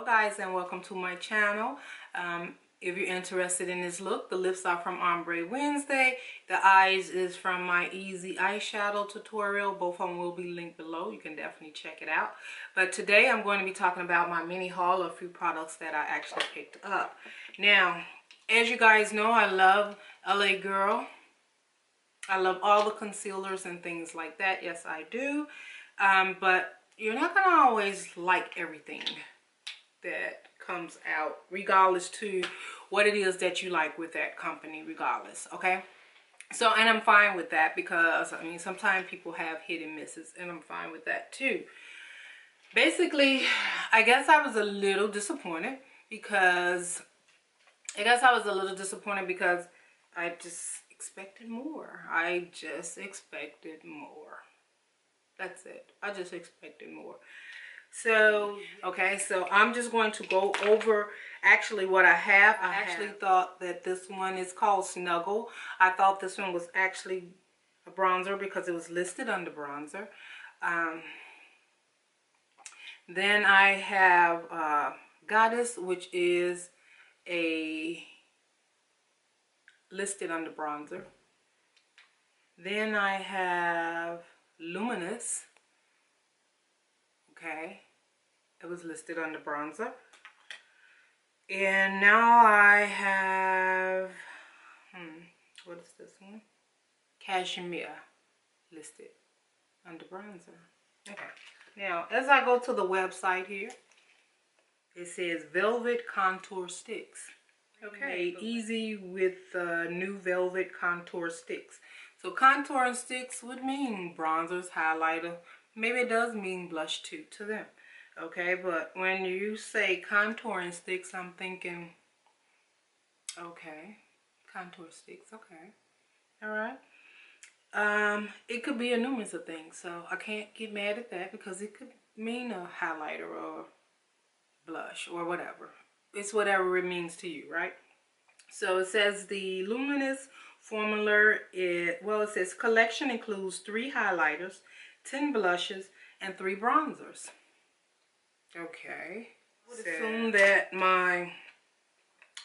Hello guys, and welcome to my channel. If you're interested in this look, the lips are from Ombre Wednesday. The eyes is from my Easy Eyeshadow tutorial. Both of them will be linked below. You can definitely check it out. But today I'm going to be talking about my mini haul of a few products that I actually picked up. Now, as you guys know, I love LA Girl. I love all the concealers and things like that. Yes, I do. But you're not going to always like everything that comes out, regardless to what it is that you like with that company, regardless. Okay, so, and I'm fine with that, because I mean sometimes people have hit and misses, and I'm fine with that too. Basically, I guess I was a little disappointed because I just expected more. I just expected more. That's it. I just expected more. So, okay, so I'm just going to go over actually what I have. I actually thought that this one is called Snuggle. I thought this one was actually a bronzer because it was listed under bronzer. Then I have Goddess, which is a listed under bronzer. Then I have Luminous. Okay, it was listed under bronzer. And now I have, what is this one? Cashmere, listed under bronzer. Okay, now as I go to the website here, it says Velvet Contour Sticks. Okay, easy with new Velvet Contour Sticks. So contouring sticks would mean bronzers, highlighter. Maybe it does mean blush too to them. Okay, but when you say contouring sticks, I'm thinking, okay, contour sticks, okay. All right. It could be a numerous of things, so I can't get mad at that, because it could mean a highlighter or blush or whatever. It's whatever it means to you, right? So it says the Luminous formula, it says collection includes 3 highlighters, 10 blushes, and 3 bronzers. Okay. I would assume that my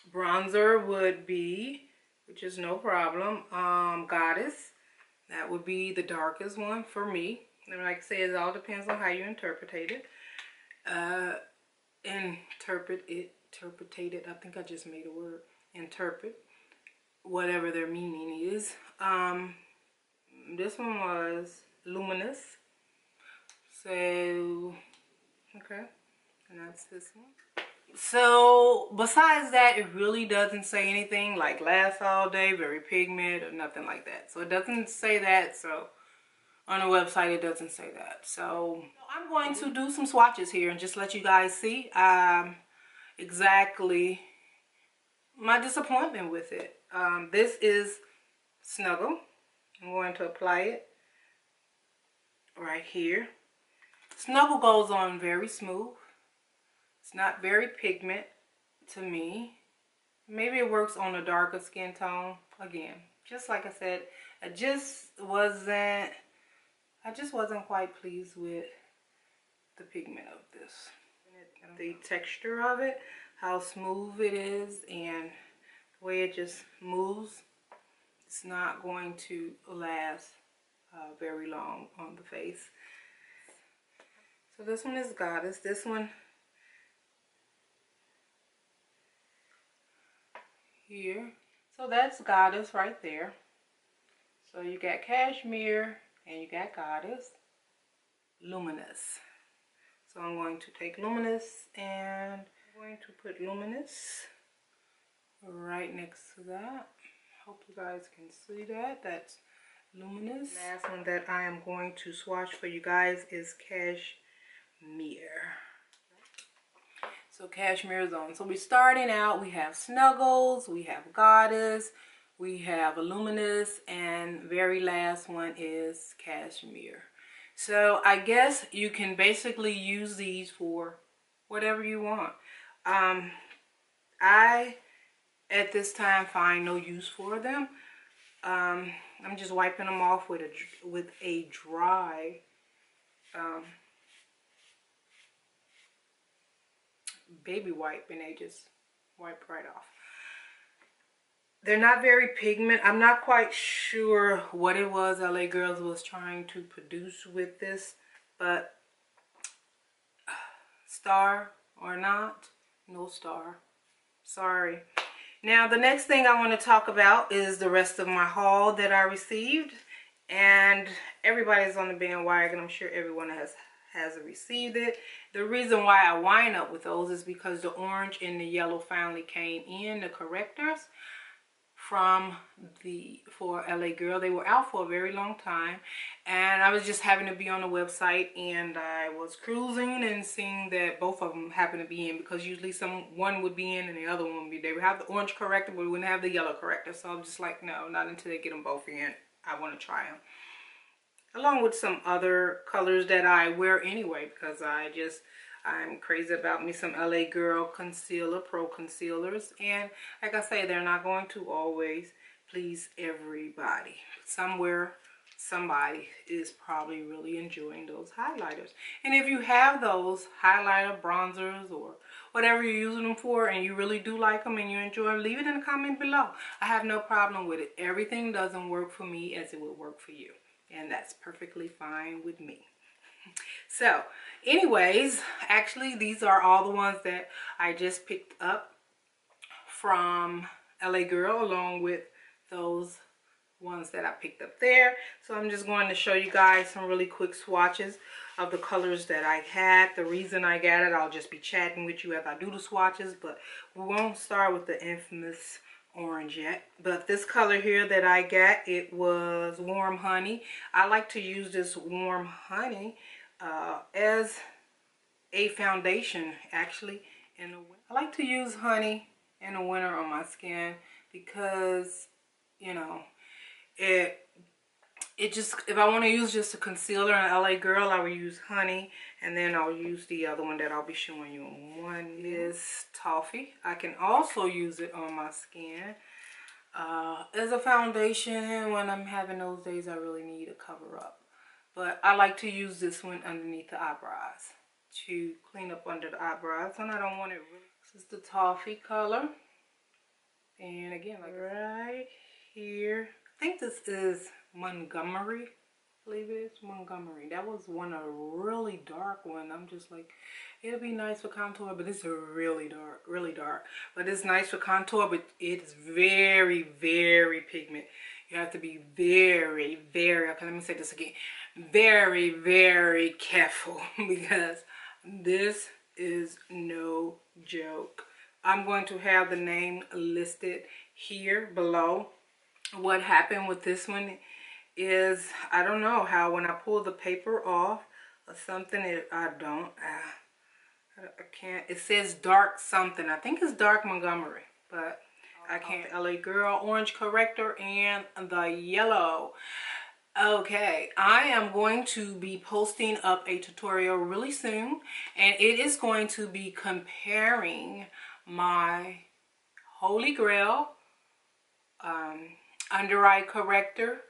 bronzer would be, which is no problem, Goddess. That would be the darkest one for me. And like I say, it all depends on how you interpret it. I think I just made a word. Interpret. Whatever their meaning is. This one was Luminous. So, okay. And that's this one. So, besides that, it really doesn't say anything like lasts all day, very pigment, or nothing like that. So, it doesn't say that. So, on the website, it doesn't say that. So, I'm going to do some swatches here and just let you guys see exactly my disappointment with it. This is Snuggle. I'm going to apply it right here. Snuggle goes on very smooth. It's not very pigment to me. Maybe it works on a darker skin tone. Again, just like I said, I just wasn't quite pleased with the pigment of this. The texture of it, how smooth it is, and the way it just moves. It's not going to last very long on the face. So this one is Goddess. This one here. So that's Goddess right there. So you got Cashmere and you got Goddess. Luminous. So I'm going to take Luminous and I'm going to put Luminous right next to that. Hope you guys can see that. That's Luminous. Last one that I am going to swatch for you guys is Cashmere. So Cashmere is on. So we're starting out. We have Snuggles, we have Goddess, we have Luminous, and very last one is Cashmere. So I guess you can basically use these for whatever you want. I at this time find no use for them. I'm just wiping them off with a dry baby wipe and they just wipe right off. They're not very pigment. I'm not quite sure what it was LA Girls was trying to produce with this, but star or not, no star. Sorry. Now the next thing I want to talk about is the rest of my haul that I received, and everybody's on the bandwagon. I'm sure everyone has received it. The reason why I wind up with those is because the orange and the yellow finally came in, the correctors for LA Girl. They were out for a very long time, and I was just having to be on the website, and I was cruising and seeing that both of them happened to be in, because usually one would be in and the other one would be. They would have the orange corrector, but we wouldn't have the yellow corrector. So I'm just like, no, not until they get them both in. I want to try them, along with some other colors that I wear anyway, because I'm crazy about me some LA Girl concealer, Pro Concealers. And like I say, they're not going to always please everybody. Somewhere, somebody is probably really enjoying those highlighters. And if you have those highlighter, bronzers, or whatever you're using them for, and you really do like them and you enjoy them, leave it in the comment below. I have no problem with it. Everything doesn't work for me as it would work for you. And that's perfectly fine with me. So anyways, actually these are all the ones that I just picked up from LA Girl, along with those ones that I picked up there. So I'm just going to show you guys some really quick swatches of the colors that I had. The reason I got it, I'll just be chatting with you as I do the swatches, but we won't start with the infamous orange yet. But this color here that I got, it was Warm Honey. I like to use this Warm Honey as a foundation, actually, in the winter. I like to use honey in the winter on my skin because, you know, it just, if I want to use just a concealer in LA Girl, I will use honey, and then I'll use the other one that I'll be showing you. One is Toffee. I can also use it on my skin as a foundation when I'm having those days I really need a cover up. But I like to use this one underneath the eyebrows to clean up under the eyebrows, and I don't want it really. This is the Toffee color, and again, like right here, I think this is Montgomery. I believe it is Montgomery. That was one, a really dark one. I'm just like, it'll be nice for contour, but it's a really dark. But it's nice for contour, but it's very, very pigment. You have to be very, very, okay, let me say this again, very, very careful, because this is no joke. I'm going to have the name listed here below. What happened with this one is, I don't know how, when I pull the paper off or something, I can't, it says dark something. I think it's dark Montgomery, but I can't. LA Girl orange corrector and the yellow. Okay, I am going to be posting up a tutorial really soon, and it is going to be comparing my Holy Grail under eye corrector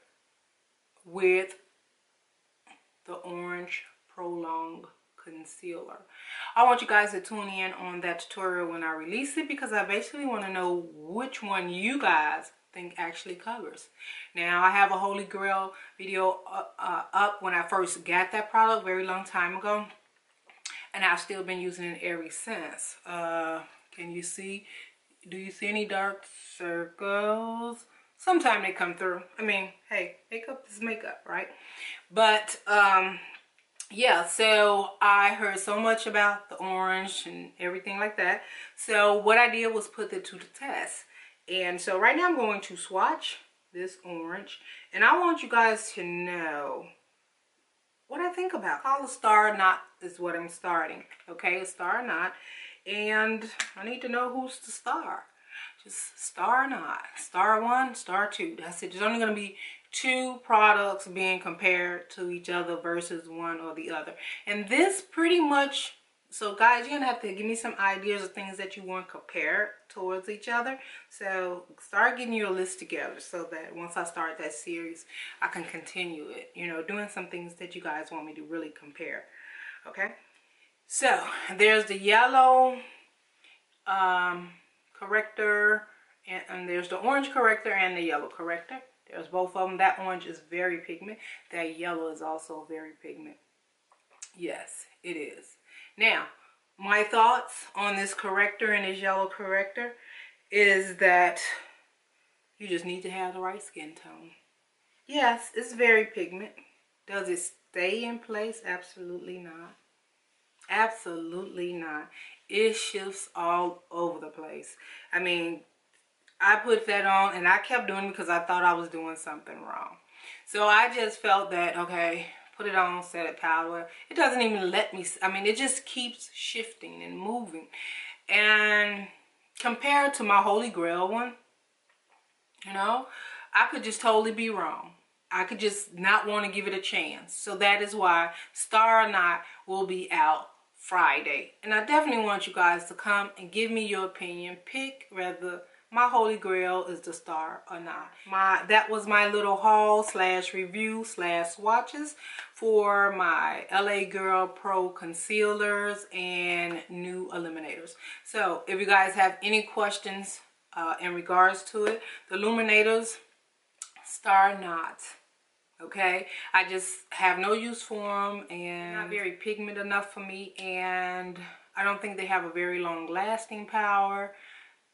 with the orange prolong concealer. I want you guys to tune in on that tutorial when I release it, because I basically want to know which one you guys think actually covers. Now, I have a Holy Grail video up when I first got that product very long time ago, and I've still been using it ever since. Can you see? Do you see any dark circles? Sometimes they come through. I mean, hey, makeup is makeup, right? But yeah, so I heard so much about the orange and everything like that. So what I did was put it to the test. And so right now I'm going to swatch this orange, and I want you guys to know what I think about. Call a star or not is what I'm starting. Okay, a star or not. And I need to know who's the star. Just star or not. Star one, star two. That's it. There's only going to be two products being compared to each other versus one or the other. And this pretty much, so guys, you're going to have to give me some ideas of things that you want compared towards each other. So start getting your list together so that once I start that series, I can continue it. You know, doing some things that you guys want me to really compare. Okay? So there's the yellow corrector, and there's the orange corrector and the yellow corrector. There's both of them. That orange is very pigment. That yellow is also very pigment. Yes, it is. Now, my thoughts on this corrector and this yellow corrector is that you just need to have the right skin tone. Yes, it's very pigment. Does it stay in place? Absolutely not. Absolutely not. It shifts all over the place. I mean, I put that on and I kept doing it because I thought I was doing something wrong. So I just felt that, okay, put it on, set it powder. It doesn't even let me, I mean, it just keeps shifting and moving. And compared to my Holy Grail one, you know, I could just totally be wrong. I could just not want to give it a chance. So that is why Star or Not will be out Friday. And I definitely want you guys to come and give me your opinion. Pick whether my Holy Grail is the Star or Not. That was my little haul slash review slash swatches for my LA Girl Pro Concealers and new Eliminators. So if you guys have any questions in regards to it, the Illuminators, Star Not. Okay, I just have no use for them and not very pigment enough for me, and I don't think they have a very long lasting power.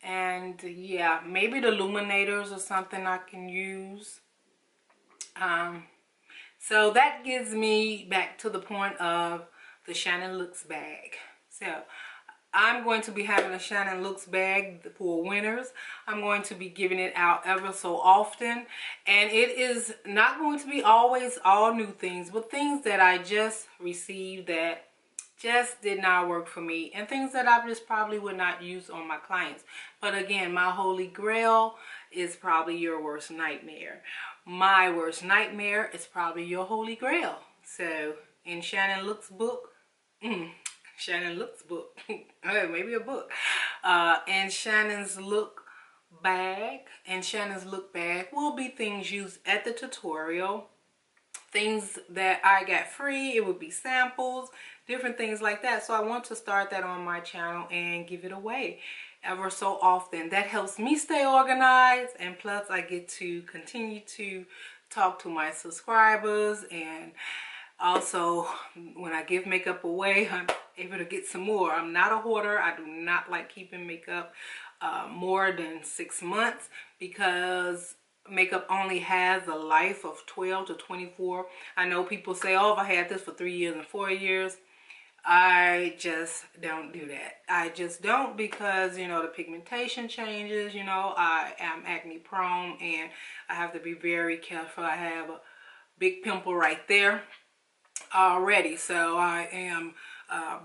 And yeah, maybe the Illuminators or something I can use. So that gives me back to the point of the Shannon Looks bag. So I'm going to be having a Shannon Looks bag for winners. I'm going to be giving it out ever so often. And it is not going to be always all new things, but things that I just received that just did not work for me. And things that I just probably would not use on my clients. But again, my Holy Grail is probably your worst nightmare. My worst nightmare is probably your Holy Grail. So in Shannon Looks book, Shannon Looks book, maybe a book, and Shannon's Look bag, and Shannon's Look bag will be things used at the tutorial, things that I got free. It would be samples, different things like that. So I want to start that on my channel and give it away ever so often. That helps me stay organized, and plus I get to continue to talk to my subscribers, and also when I give makeup away, I'm able to get some more. I'm not a hoarder. I do not like keeping makeup more than 6 months, because makeup only has a life of 12 to 24. I know people say, oh, if I had this for 3 years and 4 years. I just don't do that. I just don't, because, you know, the pigmentation changes. You know, I am acne prone and I have to be very careful. I have a big pimple right there already, so I am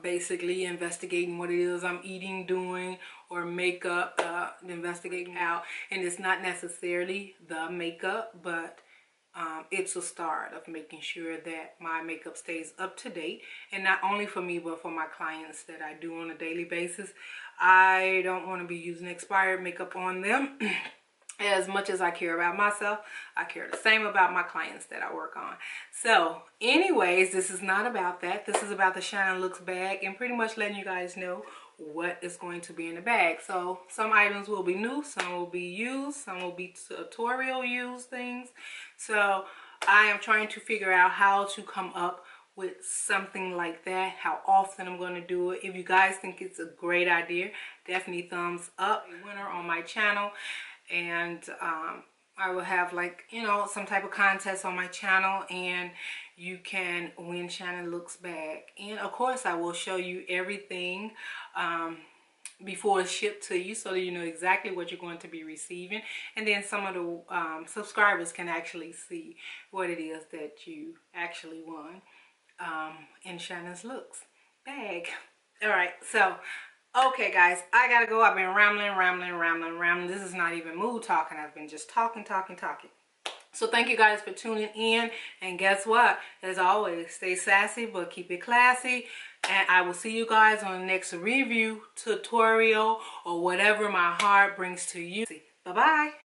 basically investigating what it is I'm eating, doing, or makeup, investigating out. And it's not necessarily the makeup, but it's a start of making sure that my makeup stays up to date. And not only for me, but for my clients that I do on a daily basis. I don't want to be using expired makeup on them. As much as I care about myself, I care the same about my clients that I work on. So anyways, this is not about that. This is about the Shannon Looks bag, and pretty much letting you guys know what is going to be in the bag. So some items will be new, some will be used, some will be tutorial used things. So I am trying to figure out how to come up with something like that, how often I'm going to do it. If you guys think it's a great idea, definitely thumbs up. A winner on my channel. And I will have, like, you know, some type of contest on my channel, and you can win Shannon Looks bag. And of course I will show you everything before it's shipped to you, so that you know exactly what you're going to be receiving. And then some of the subscribers can actually see what it is that you actually won in Shannon's Looks bag. All right, so okay guys, I gotta go. I've been rambling. This is not even mood talking. I've been just talking. So thank you guys for tuning in. And guess what? As always, stay sassy, but keep it classy. And I will see you guys on the next review, tutorial, or whatever my heart brings to you. Bye-bye.